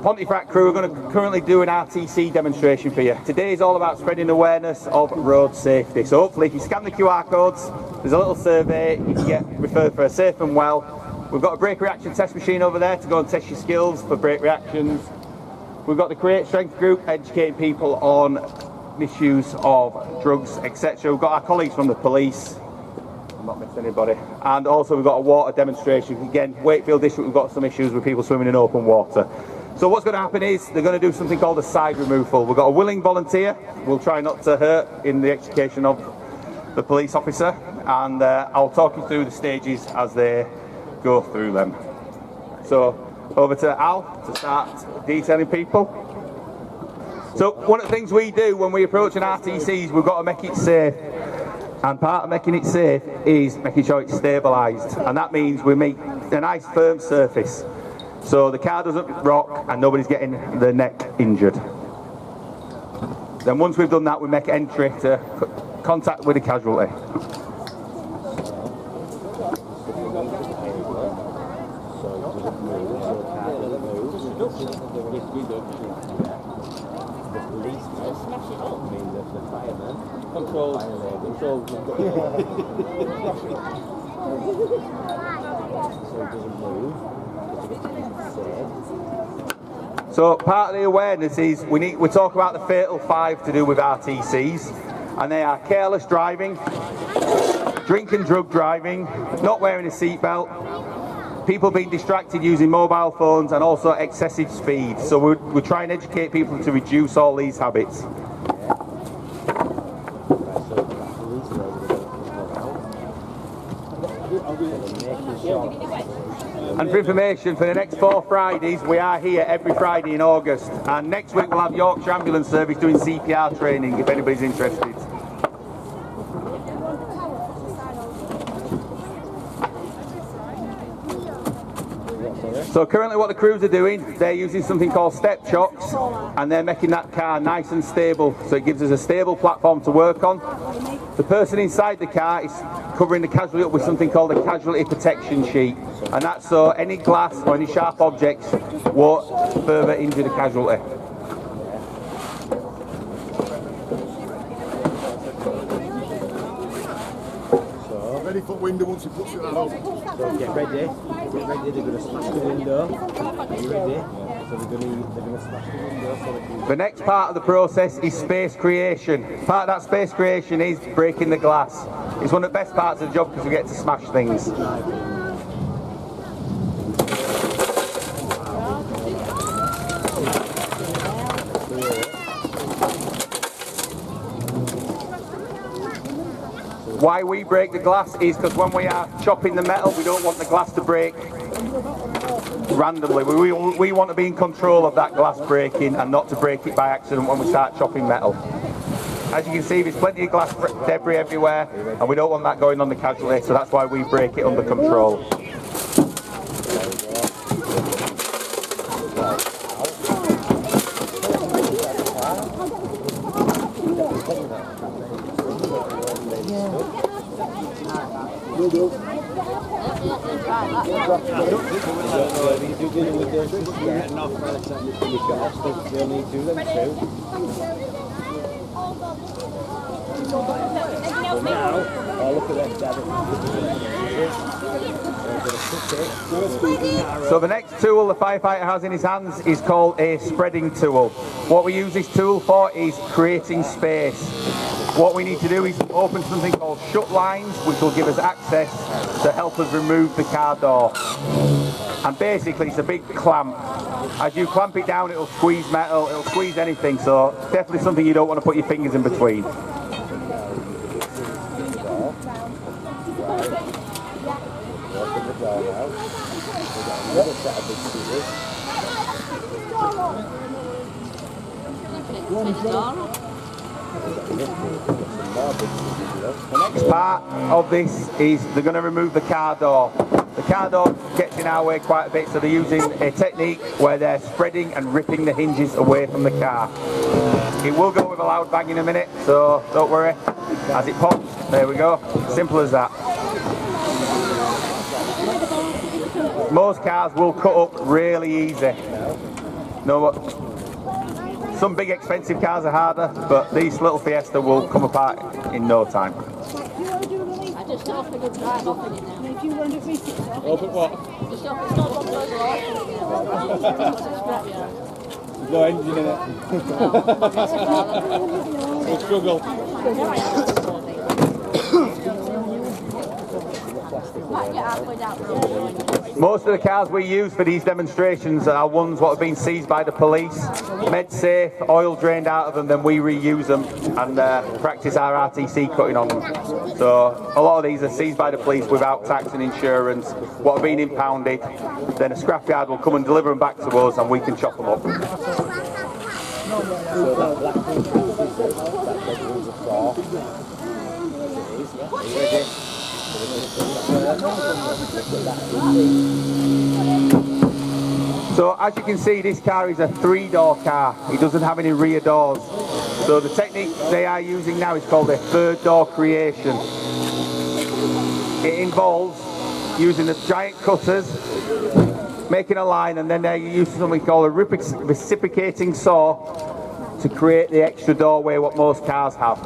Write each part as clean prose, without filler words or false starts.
Pontefract crew are going to currently do an RTC demonstration for you. Today is all about spreading awareness of road safety. So hopefully if you scan the QR codes, there's a little survey, you can get referred for a safe and well. We've got a brake reaction test machine over there to go and test your skills for brake reactions. We've got the Create Strength group educating people on misuse of drugs, etc. We've got our colleagues from the police. I'm not missing anybody. And also we've got a water demonstration. Again, Wakefield District, we've got some issues with people swimming in open water. So what's going to happen is they're going to do something called a side removal. We've got a willing volunteer. We'll try not to hurt in the extrication of the police officer, and I'll talk you through the stages as they go through them. So over to Al to start detailing people. So one of the things we do when we approach an RTC is we've got to make it safe. And part of making it safe is making sure it's stabilised. And that means we make a nice firm surface, so the car doesn't rock and nobody's getting their neck injured. Then once we've done that, we make entry to contact with the casualty. So part of the awareness is we talk about the fatal 5 to do with RTCs, and they are careless driving, drink and drug driving, not wearing a seatbelt, people being distracted using mobile phones, and also excessive speed. So we try and educate people to reduce all these habits. And for information, for the next 4 Fridays, we are here every Friday in August. And next week we'll have Yorkshire Ambulance Service doing CPR training, if anybody's interested. So currently what the crews are doing, they're using something called step chocks, and they're making that car nice and stable, so it gives us a stable platform to work on. The person inside the car is covering the casualty up with something called a casualty protection sheet, and that's so any glass or any sharp objects won't further injure the casualty. Ready for window once he puts it out. So get ready, they're going to smash the window. Are you ready? So they're going to smash the window so that The next part of the process is space creation. Part of that space creation is breaking the glass. It's one of the best parts of the job because we get to smash things. Why we break the glass is because when we are chopping the metal, we don't want the glass to break randomly. We want to be in control of that glass breaking and not to break it by accident when we start chopping metal. As you can see, there's plenty of glass debris everywhere, and we don't want that going on the casualty, so that's why we break it under control. So the next tool the firefighter has in his hands is called a spreading tool. What we use this tool for is creating space. What we need to do is open something called shut lines, which will give us access to help us remove the car door. And basically it's a big clamp. As you clamp it down, it'll squeeze metal, it'll squeeze anything, so definitely something you don't want to put your fingers in between. The next part of this is they're going to remove the car door. The car door gets in our way quite a bit, so they're using a technique where they're spreading and ripping the hinges away from the car. It will go with a loud bang in a minute, so don't worry. As it pops, there we go. Simple as that. Most cars will cut up really easy. No, some big expensive cars are harder, but these little Fiesta will come apart in no time. I just off a good drive off in it now. Off at what? Just off, it's not one of those scrapyard. There's no engine in it. We'll struggle. Might get halfway down the road. Most of the cars we use for these demonstrations are ones what have been seized by the police, made safe, oil drained out of them, then we reuse them and practice our RTC cutting on them. So a lot of these are seized by the police without tax and insurance, what have been impounded, then a scrapyard will come and deliver them back to us and we can chop them up. So as you can see, this car is a 3-door car. It doesn't have any rear doors. So the technique they are using now is called a 3rd door creation. It involves using the giant cutters, making a line, and then they use something called a reciprocating saw to create the extra doorway what most cars have.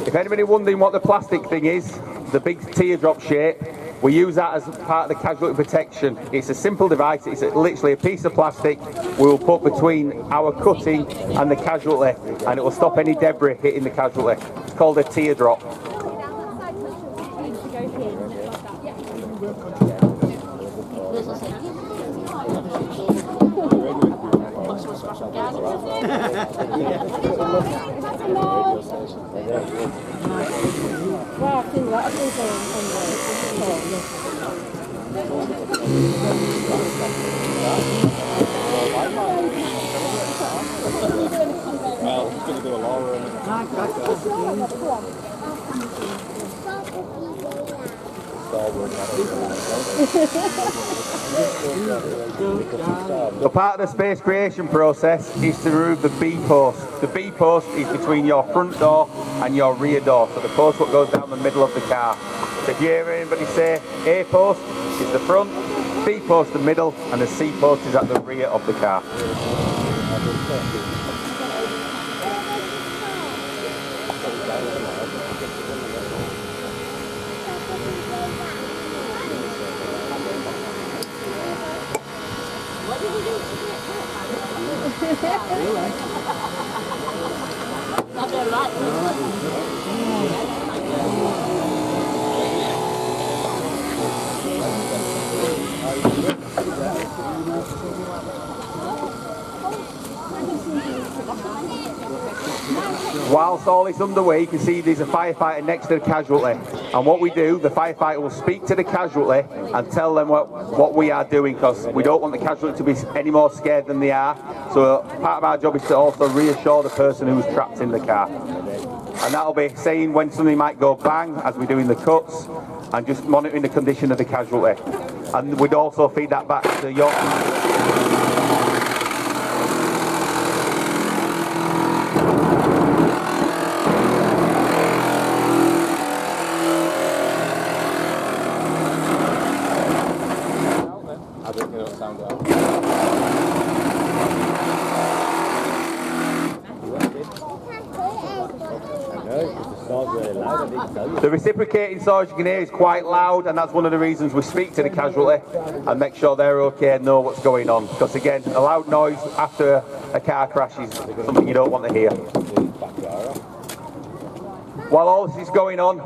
If anybody wondering what the plastic thing is, the big teardrop shape, we use that as part of the casualty protection. It's a simple device, it's literally a piece of plastic we will put between our cutting and the casualty, and it will stop any debris hitting the casualty. It's called a teardrop. Well, it's going to do a lot of So part of the space creation process is to remove the B post. The B post is between your front door and your rear door, so the post what goes down the middle of the car. So if you hear anybody say A post is the front, B post the middle, and the C post is at the rear of the car. Whilst all is underway, you can see there's a firefighter next to the casualty. And what we do, the firefighter will speak to the casualty and tell them what we are doing, because we don't want the casualty to be any more scared than they are. So part of our job is to also reassure the person who's trapped in the car. And that'll be saying when something might go bang as we're doing the cuts, and just monitoring the condition of the casualty. And we'd also feed that back to Yorkshire. The reciprocating saw, as you can hear, is quite loud, and that's one of the reasons we speak to the casualty and make sure they're okay and know what's going on. Because again, a loud noise after a car crash is something you don't want to hear. While all this is going on,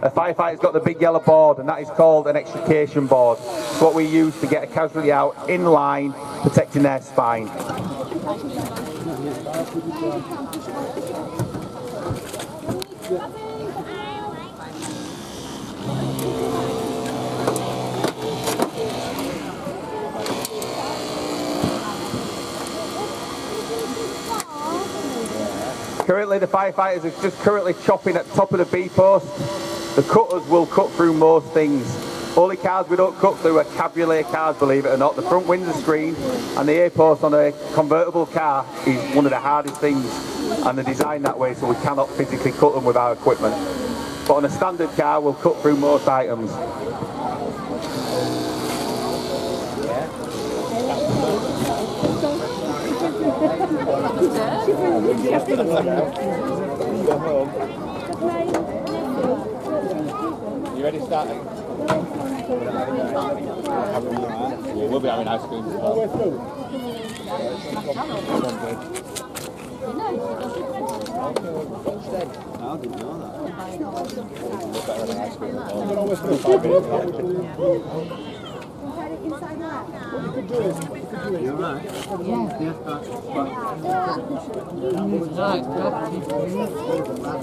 a firefighter's got the big yellow board, and that is called an extrication board. It's what we use to get a casualty out in line, protecting their spine. Currently the firefighters are just chopping at the top of the B post. The cutters will cut through most things. Only cars we don't cut through are cabriolet cars, believe it or not. The front window screen and the A-post on a convertible car is one of the hardest things, and they're designed that way so we cannot physically cut them with our equipment. But on a standard car we'll cut through most items. You ready starting? Yeah, we'll be having ice cream as well. I didn't know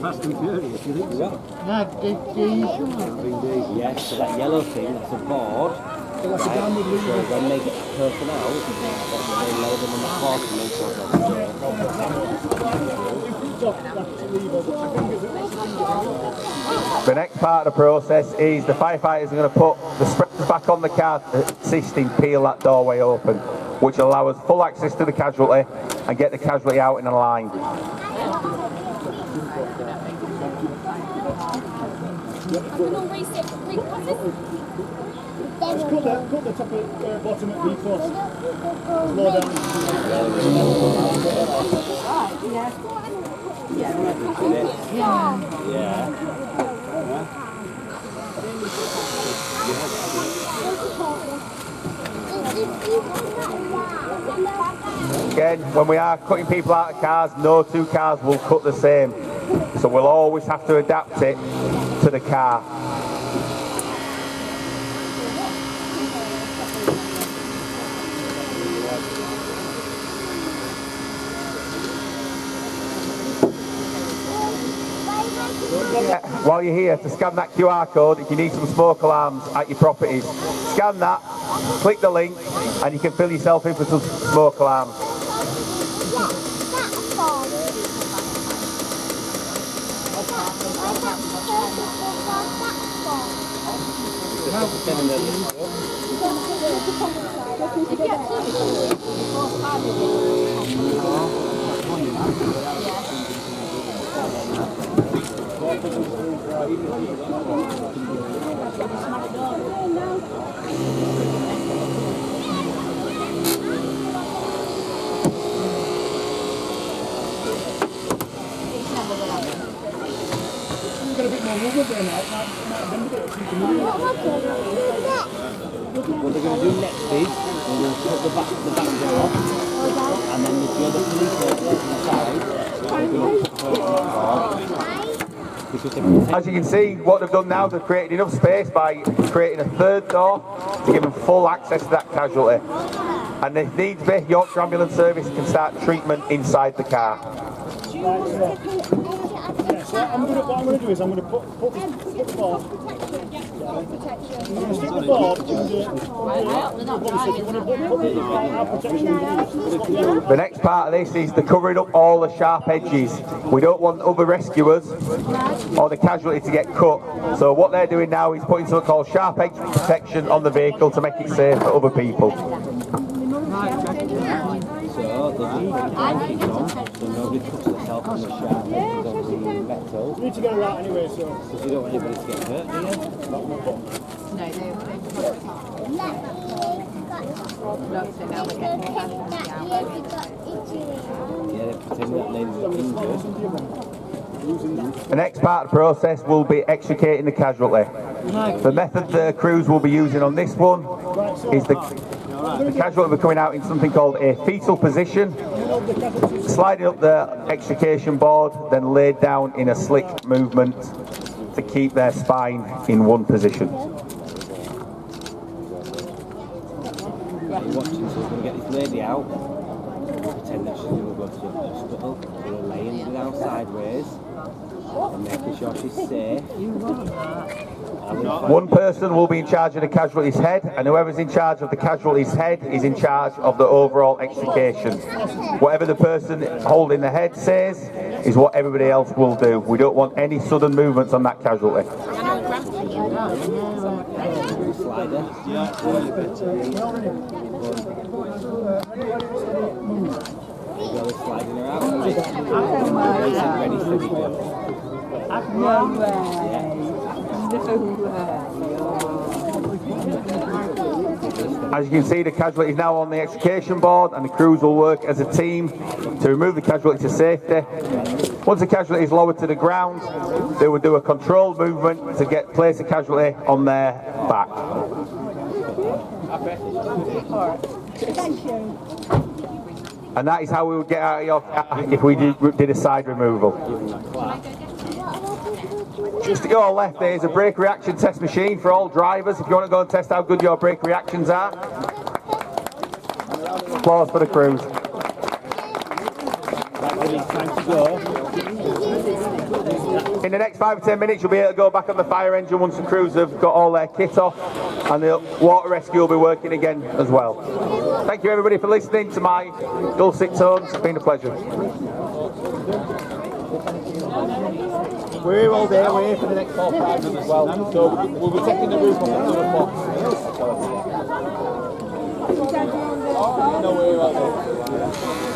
Fast and Furious, you think so? Yes, so that yellow thing, that's a board. So when they get a person out, they load them on the horse and they sort The next part of the process is the firefighters are going to put the spreaders back on the car to assist in peel that doorway open, which will allow us full access to the casualty and get the casualty out in a line. Just cut the top of bottom at V-post. Low down. Again, when we are cutting people out of cars, no two cars will cut the same. So we'll always have to adapt it to the car. While you're here, to scan that QR code, if you need some smoke alarms at your properties, scan that, click the link, and you can fill yourself in for some smoke alarms. Got a bit more movement there now. What they're going to do next is they're going to put the back door off, and then if you're the police inside, they're going to put the As you can see, what they've done now, they've created enough space by creating a third door to give them full access to that casualty. And if needs be, Yorkshire Ambulance Service can start treatment inside the car. So what I'm going to do is I'm going to put the board. I'm going to stick the board in The next part of this is the covering up all the sharp edges. We don't want other rescuers or the casualty to get cut. So what they're doing now is putting something called sharp edge protection on the vehicle to make it safe for other people. So nobody puts themselves on the sharp edges of the metal. You need to get it out anyway, so. Because you don't want anybody to get hurt, do you? Yeah, they're pretending that lady's injured. The next part of the process will be extricating the casualty. The method the crews will be using on this one is the casualty will be coming out in something called a fetal position, sliding up the extrication board, then laid down in a slick movement to keep their spine in one position. Watching, so we're going to get this lady out, pretend that she's going to go to the hospital, we're going to lay her down sideways and making sure she's safe. One person will be in charge of the casualty's head, and whoever's in charge of the casualty's head is in charge of the overall extrication. Whatever the person holding the head says is what everybody else will do. We don't want any sudden movements on that casualty. Yeah, it's really better. The other sliding her out. Ready, steady, go. As you can see, the casualty is now on the extrication board and the crews will work as a team to remove the casualty to safety. Once the casualty is lowered to the ground, they will do a controlled movement to place the casualty on their back. And that is how we would get out of your car if we did a side removal. Just to go left, there is a brake reaction test machine for all drivers. If you want to go and test how good your brake reactions are. Applause for the crews. Time to go. In the next 5 or 10 minutes, you'll be able to go back on the fire engine once the crews have got all their kit off, and the water rescue will be working again as well. Thank you everybody for listening to my dulcet tones. It's been a pleasure. We're here all day, we're here for the next 4 prizes as well. So we'll be taking the roof off at 2 o'clock. No, we're here all day.